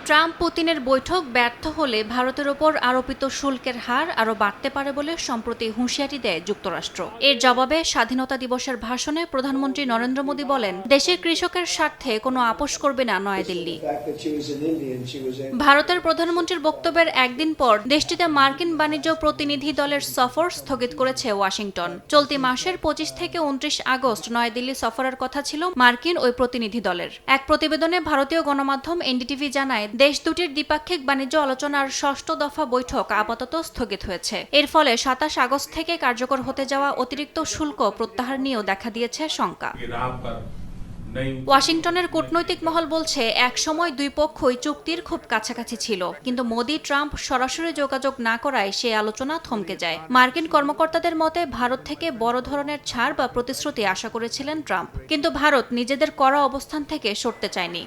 Trump পুতিনের বৈঠক ব্যর্থ হলে ভারতের ওপর আরোপিত শুল্কের হার আরও বাড়তে পারে বলে সম্প্রতি হুঁশিয়ারি দেয় যুক্তরাষ্ট্র। এর জবাবে স্বাধীনতা দিবসের ভাষণে প্রধানমন্ত্রী নরেন্দ্র মোদী বলেন, দেশের কৃষকের স্বার্থে কোনো আপোস করবে না নয়াদিল্লি। ভারতের প্রধানমন্ত্রীর বক্তব্যের একদিন পর দেশটিতে মার্কিন বাণিজ্য প্রতিনিধি দলের সফর স্থগিত করেছে ওয়াশিংটন। চলতি মাসের 25 থেকে 29 আগস্ট নয়াদিল্লি সফরের কথা ছিল মার্কিন ওই প্রতিনিধি দলের। এক প্রতিবেদনে ভারতীয় গণমাধ্যম এনডিটিভি জানায়, দেশ দুটির দ্বিপাক্ষিক বাণিজ্য আলোচনার 6ষ্ঠ দফা বৈঠক আপাতত স্থগিত হয়েছে। এর ফলে 27 আগস্ট থেকে কার্যকর হতে যাওয়া অতিরিক্ত শুল্ক প্রত্যাহার নিয়েও দেখা দিয়েছে শঙ্কা। ওয়াশিংটনের কূটনৈতিক মহল বলছে, একসময় দুই পক্ষই চুক্তির খুব কাছাকাছি ছিল, কিন্তু মোদি ট্রাম্প সরাসরি যোগাযোগ না করায় সেই আলোচনা থমকে যায়। মার্কিন কর্মকর্তাদের মতে, ভারত থেকে বড় ধরনের ছাড় বা প্রতিশ্রুতি আশা করেছিলেন ট্রাম্প, কিন্তু ভারত নিজেদের কড়া অবস্থান থেকে সরতে চায়নি।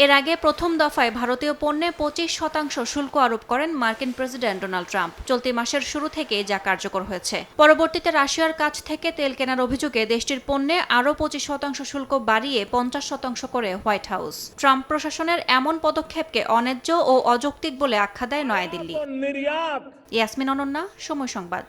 এর আগে প্রথম দফায় ভারতীয় পণ্যে 25% শুল্ক আরোপ করেন মার্কিন প্রেসিডেন্ট ডোনাল্ড ট্রাম্প। চলতি মাসের শুরু থেকে যা কার্যকর হয়েছে। পরবর্তীতে রাশিয়ার কাছ থেকে তেল কেনার অভিযোগে দেশটির পণ্যে আরও 25% শুল্ক বাড়িয়ে 50% করে হোয়াইট হাউস। ট্রাম্প প্রশাসনের এমন পদক্ষেপকে অন্যায্য ও অযৌক্তিক বলে আখ্যা দেয় নয়াদিল্লি। ইয়াসমিন অনন্যা, সময় সংবাদ।